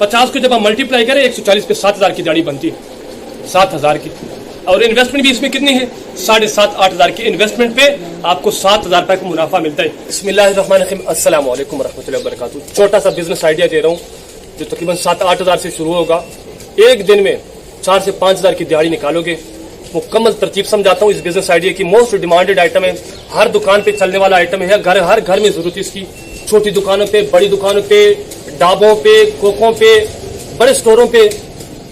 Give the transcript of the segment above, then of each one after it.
50 को जब हम मल्टीप्लाई करें 140 पे 7000 की दिहाड़ी बनती है, 7000 की। और इन्वेस्टमेंट भी इसमें कितनी है, 7,500-8,000 की इन्वेस्टमेंट पे आपको 7,000 रुपए का मुनाफा मिलता है। बिस्मिल्लाहिर्रहमानिर्रहीम, अस्सलाम वालेकुम रहमतुल्लाहि व बरकातहू। छोटा सा बिजनेस आइडिया दे रहा हूँ जो तकरीबन 7-8 हज़ार से शुरू होगा। एक दिन में 4 से 5 हज़ार की दिहाड़ी निकालोगे। मुकम्मल तरतीब समझाता हूँ। इस बिजनेस आइडिया की मोस्ट डिमांडेड आइटम है, हर दुकान पे चलने वाला आइटम है, हर घर में जरूरत है इसकी। छोटी दुकानों पे, बड़ी दुकानों पे, ढाबों पे, कोकों पे, बड़े स्टोरों पे,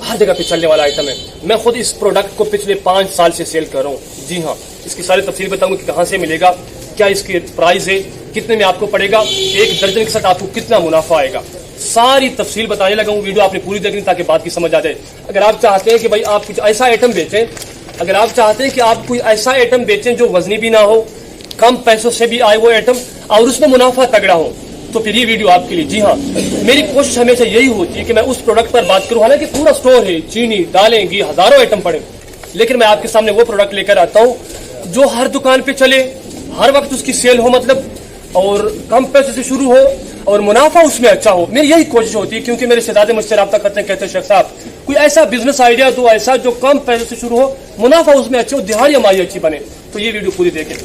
हर जगह पे चलने वाला आइटम है। मैं खुद इस प्रोडक्ट को पिछले 5 साल से सेल कर रहा हूँ। जी हाँ, इसकी सारी तफसील बताऊंगा कि कहाँ से मिलेगा, क्या इसकी प्राइस है, कितने में आपको पड़ेगा, एक दर्जन के साथ आपको कितना मुनाफा आएगा, सारी तफसील बताने लगा हूँ। वीडियो आपने पूरी देखनी ताकि बात की समझ आ जाए। अगर आप चाहते हैं कि भाई आप कुछ ऐसा आइटम बेचें, अगर आप चाहते हैं कि आप कोई ऐसा आइटम बेचें जो वजनी भी ना हो, कम पैसों से भी आए वो आइटम और उसमें मुनाफा तगड़ा हो, तो फिर ये वीडियो आपके लिए। जी हाँ, मेरी कोशिश हमेशा यही होती है कि मैं उस प्रोडक्ट पर बात करूं। हालांकि पूरा स्टोर है, चीनी, दालें, घी, हजारों आइटम पड़े, लेकिन मैं आपके सामने वो प्रोडक्ट लेकर आता हूं जो हर दुकान पे चले, हर वक्त उसकी सेल हो, मतलब और कम पैसे से शुरू हो और मुनाफा उसमें अच्छा हो। मेरी यही कोशिश होती है, क्योंकि मेरे शहजादे मुझसे रब्ता करते हैं, कहते हैं शेख साहब कोई ऐसा बिजनेस आइडिया दो, ऐसा जो कम पैसे से शुरू हो, मुनाफा उसमें अच्छा हो, दिहाड़ी हमारी अच्छी बने। तो ये वीडियो पूरी देखें।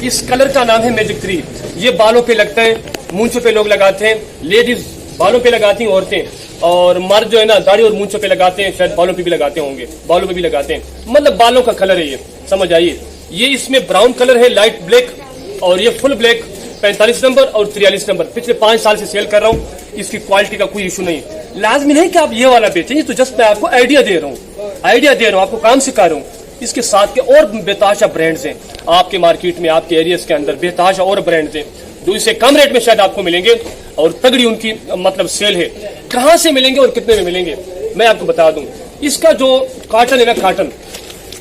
इस कलर का नाम है मैजिक 3। ये बालों पे लगता है, मूंछों पे लोग लगाते हैं, लेडीज बालों पे लगाती हैं, औरतें, और मर्द जो है ना दाढ़ी और मूंछों पे लगाते हैं, शायद बालों पे भी लगाते होंगे, बालों पे भी लगाते हैं, मतलब बालों का कलर है ये, समझ आइए। ये इसमें ब्राउन कलर है, लाइट ब्लैक, और ये फुल ब्लैक 45 नंबर और 43 नंबर। पिछले 5 साल से सेल कर रहा हूँ। इसकी क्वालिटी का कोई इशू नहीं, लाजमी नहीं कि आप ये वाला बेचें, ये तो जस्ट मैं आपको आइडिया दे रहा हूँ, आपको काम सिखा रहा हूँ। इसके साथ के और बेताशा ब्रांड्स हैं आपके मार्केट में, आपके एरियाज के अंदर बेताशा और ब्रांड्स हैं जो इससे कम रेट में शायद आपको मिलेंगे और तगड़ी उनकी मतलब सेल है। कहां से मिलेंगे और कितने में मिलेंगे मैं आपको बता दूं। इसका जो कॉटन है ना, कॉटन,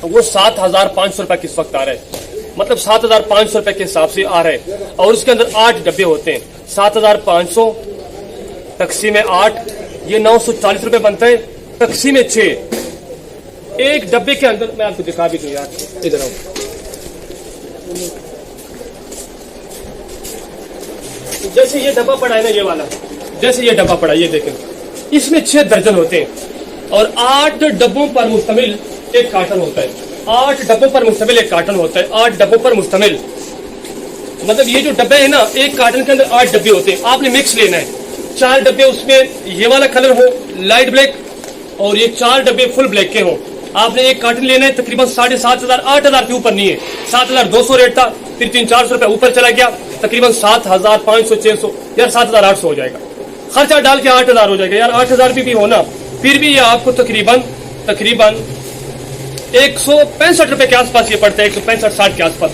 वो 7,500 रुपए किस वक्त आ रहा है, मतलब 7,500 रुपए के हिसाब से आ रहा है, और उसके अंदर 8 डब्बे होते हैं। 7,500 तकसीम 8, ये 940 रुपए बनता है, तकसीम 6। एक डब्बे के अंदर मैं आपको दिखा भी दूं यार, इधर आओ। जैसे ये डब्बा पड़ा है ना, ये वाला, जैसे ये डब्बा पड़ा, ये देखें, इसमें 6 दर्जन होते हैं और 8 डब्बों पर मुश्तमिल एक कार्टन होता है। 8 डब्बों पर मुश्तमिल एक कार्टन होता है, 8 डब्बों पर मुश्तमिल, मतलब ये जो डब्बे है ना, एक कार्टन के अंदर 8 डब्बे होते हैं। आपने मिक्स लेना है, 4 डब्बे उसमें ये वाला कलर हो, लाइट ब्लैक, और ये 4 डब्बे फुल ब्लैक के हो। आपने एक कार्टन लेना है, तकरीबन 7,500-8,000 के ऊपर नहीं है, 7,200 रेट था, फिर 300-400 रुपए ऊपर चला गया, तकरीबन 7,500-600 यार 7,800 हो जाएगा। खर्चा डाल के 8,000 हो जाएगा यार। 8,000 भी होना, फिर भी ये आपको तकरीबन 165 रुपए के आसपास ये पड़ता है, 165-60 के आसपास।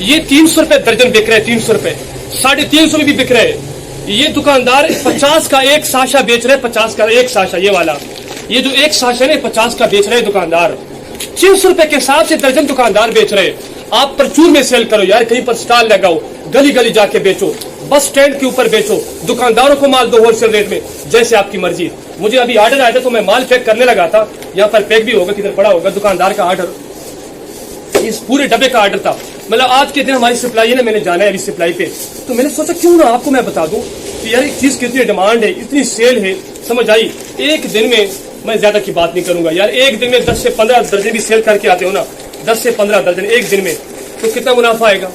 ये 300 रुपए दर्जन बिक रहे हैं, 300 रुपए, 350 में भी बिक रहे हैं। ये दुकानदार 50 का एक साशा बेच रहे हैं, 50 का एक साशा, ये वाला, ये जो एक साशा है 50 का बेच रहे हैं दुकानदार, 300 रुपए के हिसाब से दर्जन दुकानदार बेच रहे हैं। आप परचूर में सेल करो यार, कहीं पर स्टॉल लगाओ, गली गली जाके बेचो, बस स्टैंड के ऊपर बेचो, दुकानदारों को माल दो होलसेल रेट में, जैसे आपकी मर्जी। मुझे अभी ऑर्डर आया था तो मैं माल पैक करने लगा था, यहाँ पर पैक भी होगा, किधर पड़ा होगा, दुकानदार का ऑर्डर, इस पूरे डब्बे का ऑर्डर था। मतलब आज के दिन हमारी सप्लाई है ना, मैंने जाना है अभी सप्लाई पे, तो मैंने सोचा क्यों ना आपको मैं बता दूं कि यार एक चीज की इतनी डिमांड है, इतनी सेल है, समझ आई। एक दिन में मैं ज्यादा की बात नहीं करूंगा यार, एक दिन में 10 से 15 दर्जन भी सेल करके आते हो ना, 10 से 15 दर्जन एक दिन में, तो कितना मुनाफा आएगा।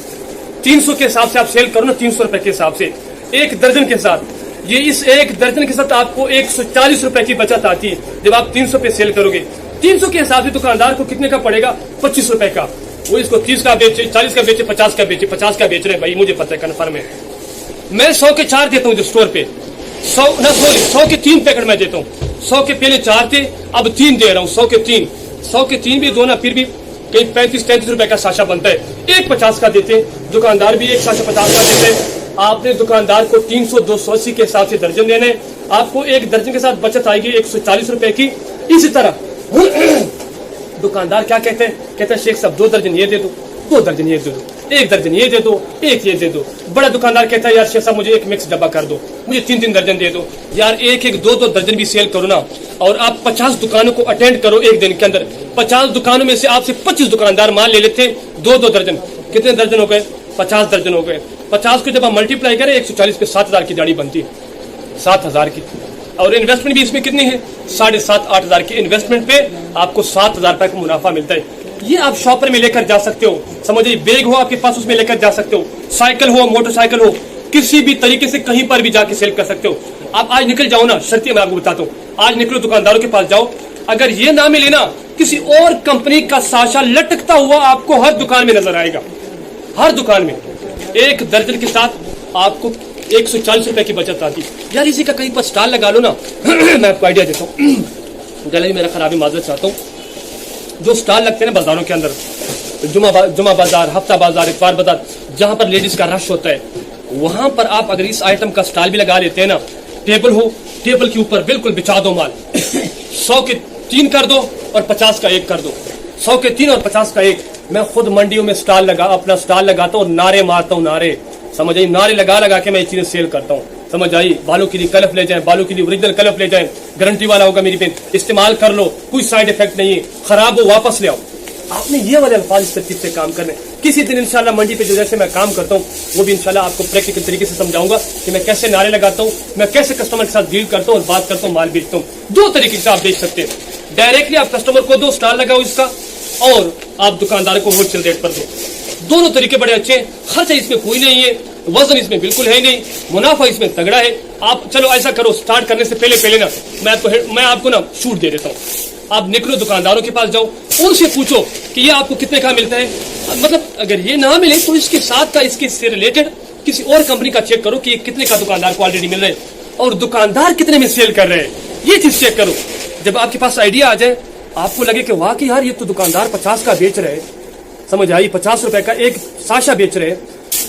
300 के हिसाब से आप सेल करो ना, 300 रुपए के हिसाब से एक दर्जन के साथ, ये इस एक दर्जन के साथ आपको 140 रुपए की बचत आती है जब आप 300 पे सेल करोगे। 300 के हिसाब से दुकानदार को कितने का पड़ेगा, 25 रुपए का। वो इसको 30 का बेचे, 40 का बेचे, 50 का बेचे, 50 का बेच रहे हैं भाई, मुझे पता है कन्फर्म है। मैं 100 के 4 देता हूँ जो स्टोर पे, 100 के 3 पैकेट मैं देता हूँ। 100 के पहले 4 थे, अब 3 दे रहा हूँ, 100 के 3 भी दो ना, फिर भी कहीं 35-33 रुपए का साशा बनता है। एक 50 का देते हैं दुकानदार भी, एक साशा 50 का देते हैं। आपने दुकानदार को 300-280 के हिसाब से दर्जन देने, आपको एक दर्जन के साथ बचत आएगी 140 रुपए की। इसी तरह दुकानदार क्या कहते हैं, कहते हैं शेख साहब 2 दर्जन ये दे दो, 2 दर्जन ये दे दो, 1 दर्जन ये दे दो, 1 ये दे दो। बड़ा दुकानदार कहता है यार शेख साहब मुझे एक मिक्स डब्बा कर दो, मुझे 3-3 दर्जन दे दो। यार 1-1, 2-2 दर्जन भी सेल करो ना, और आप 50 दुकानों को अटेंड करो एक दिन के अंदर। 50 दुकानों में से आपसे 25 दुकानदार माल ले लेते हैं, 2-2 दर्जन, कितने दर्जन हो गए, 50 दर्जन हो गए। 50 को जब हम मल्टीप्लाई करें 140 पे 7,000 की दिहाड़ी बनती है, 7,000 की। और इन्वेस्टमेंट भी इसमें कितनी है, 7,500-8 हजार की इन्वेस्टमेंट पे आपको 7,000 रुपए का मुनाफा मिलता है। ये आप शॉपर में लेकर जा सकते हो, समझिए बैग हो आपके पास उसमें लेकर जा सकते हो, साइकिल हो, मोटरसाइकिल हो, किसी भी तरीके से कहीं पर भी जाके सेल कर सकते हो। आप आज निकल जाओ ना, शर्ती मैं आपको बताता हूँ, आज निकलो दुकानदारों के पास जाओ, अगर ये ना मिले ना, किसी और कंपनी का साशा लटकता हुआ आपको हर दुकान में नजर आएगा, हर दुकान में। एक दर्जन के साथ आपको 140 रुपए की बचत आती। यार इसी का कहीं पर स्टॉल लगा लो ना। मैं आपको आइडिया देता हूँ, गले में मेरा खराबी माजरत चाहता हूँ। जो स्टॉल लगते हैं ना बाजारों के अंदर, जुमा बाजार, हफ्ता बाजार, इतवार बाजार, जहां पर लेडीज का रश होता है, वहां पर आप अगर इस आइटम का स्टॉल भी लगा लेते हैं ना, टेबल हो, टेबल के ऊपर बिल्कुल बिछा दो माल, 100 के 3 कर दो और 50 का 1 कर दो, 100 के 3 और 50 का 1। मैं खुद मंडियों में अपना स्टॉल लगाता हूँ, नारे मारता हूँ, नारे, समझ आई, नारे लगा लगा के मैं ये चीजें सेल करता हूँ, समझ आई। बालों के लिए कलफ ले जाएं, बालों के लिए ओरिजिनल कलफ ले जाएं, गारंटी वाला होगा मेरी पेन, इस्तेमाल कर लो, कोई साइड इफेक्ट नहीं है, खराब हो वापस ले आओ। आपने ये वाले अल्फाज इस तरतीब से काम करने। किसी दिन इंशाल्लाह मंडी पे जो जैसे मैं काम करता हूँ वो भी इंशाल्लाह आपको प्रैक्टिकल तरीके से समझाऊंगा कि मैं कैसे नारे लगाता हूँ, मैं कैसे कस्टमर के साथ डील करता हूँ और बात करता हूँ, माल बेचता हूँ। 2 तरीके से आप बेच सकते हैं, डायरेक्टली आप कस्टमर को दो, स्टॉल लगाओ इसका, और आप दुकानदार को होलसेल रेट पर दो। दोनों तरीके बड़े अच्छे हैं, खर्चा इसमें कोई नहीं है, वजन इसमें बिल्कुल है नहीं, मुनाफा इसमें तगड़ा है। आप चलो ऐसा करो, स्टार्ट करने से पहले ना मैं आपको ना छूट दे देता हूँ। आप निकलो दुकानदारों के पास जाओ, उनसे पूछो कि ये आपको कितने का मिलता है, मतलब अगर ये ना मिले तो इसके साथ का, इसके से रिलेटेड किसी और कंपनी का चेक करो कि ये कितने का दुकानदार को ऑलरेडी मिल रहा है और दुकानदार कितने में सेल कर रहे हैं, ये चीज चेक करो। जब आपके पास आइडिया आ जाए, आपको लगे कि वाह कि यार ये तो दुकानदार 50 का बेच रहे हैं, समझ आई, 50 रुपए का एक साशा बेच रहे हैं,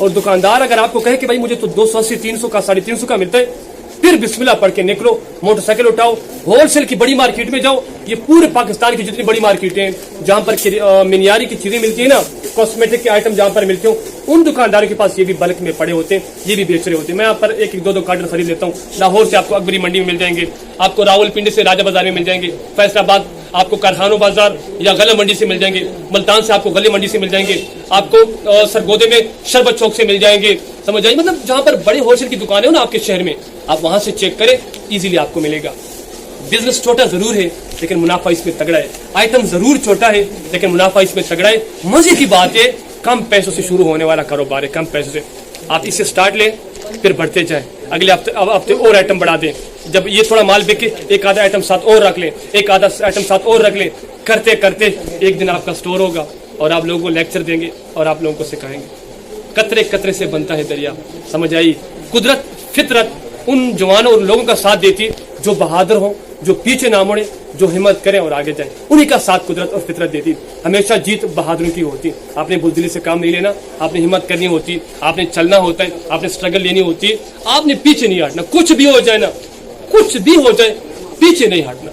और दुकानदार अगर आपको कहे कि भाई मुझे तो 280, 300 का, 350 का मिलता है, फिर बिस्मिल्लाह पढ़ के निकलो, मोटरसाइकिल उठाओ, होलसेल की बड़ी मार्केट में जाओ। ये पूरे पाकिस्तान की जितनी बड़ी मार्केटें हैं जहां पर मिनियारी की चीजें मिलती है ना, कॉस्मेटिक के आइटम जहां पर मिलते हो, उन दुकानदारों के पास ये भी बल्क में पड़े होते हैं, ये भी बेच रहे होते हैं। मैं यहाँ पर 1-2 कार्टन खरीद लेता हूँ। लाहौर से आपको अकबरी मंडी में मिल जाएंगे, आपको रावलपिंडी से राजा बाजार में मिल जाएंगे, फैसलाबाद आपको कारखानों बाजार या गला मंडी से मिल जाएंगे, मुल्तान से आपको गली मंडी से मिल जाएंगे, आपको सरगोदे में शरबत चौक से मिल जाएंगे, समझ आइए। मतलब जहां पर बड़े होलसेल की दुकानें हो ना आपके शहर में, आप वहां से चेक करें, इजीली आपको मिलेगा। बिजनेस छोटा जरूर है लेकिन मुनाफा इसमें तगड़ा है, आइटम जरूर छोटा है लेकिन मुनाफा इसमें तगड़ा है। मजे की बात है, कम पैसों से शुरू होने वाला कारोबार है, कम पैसों से आप इसे स्टार्ट लें, फिर बढ़ते जाएं, अगले हफ्ते और आइटम बढ़ा दें। जब ये थोड़ा माल बिके, एक आधा आइटम साथ और रख लें, एक आधा आइटम साथ और रख लें, करते करते एक दिन आपका स्टोर होगा और आप लोगों को लेक्चर देंगे और आप लोगों को सिखाएंगे। कतरे कतरे से बनता है दरिया, समझ आई। कुदरत, फितरत उन जवानों और लोगों का साथ देती है जो बहादुर हो, जो पीछे ना मुड़े, जो हिम्मत करें और आगे जाए, उन्हीं का साथ कुदरत और फितरत देती। हमेशा जीत बहादुरों की होती। आपने बुजदिली से काम नहीं लेना, आपने हिम्मत करनी होती, आपने चलना होता है, आपने स्ट्रगल लेनी होती है, आपने पीछे नहीं हटना। कुछ भी हो जाए ना, कुछ भी हो जाए, पीछे नहीं हटना,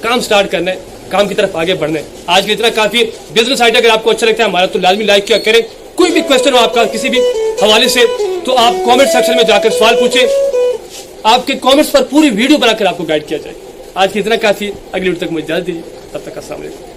काम स्टार्ट करना है, काम की तरफ आगे बढ़ना है। आज के लिए इतना काफी। बिजनेस आइडिया अगर आपको अच्छा लगता है हमारा तो लाजमी लाइक किया करें। कोई भी क्वेश्चन हो आपका किसी भी हवाले से तो आप कमेंट सेक्शन में जाकर सवाल पूछें, आपके कमेंट्स पर पूरी वीडियो बनाकर आपको गाइड किया जाए। आज की इतना काफी, अगली वीडियो तक मुझे इजाजत दीजिए, तब तक अस्सलाम वालेकुम।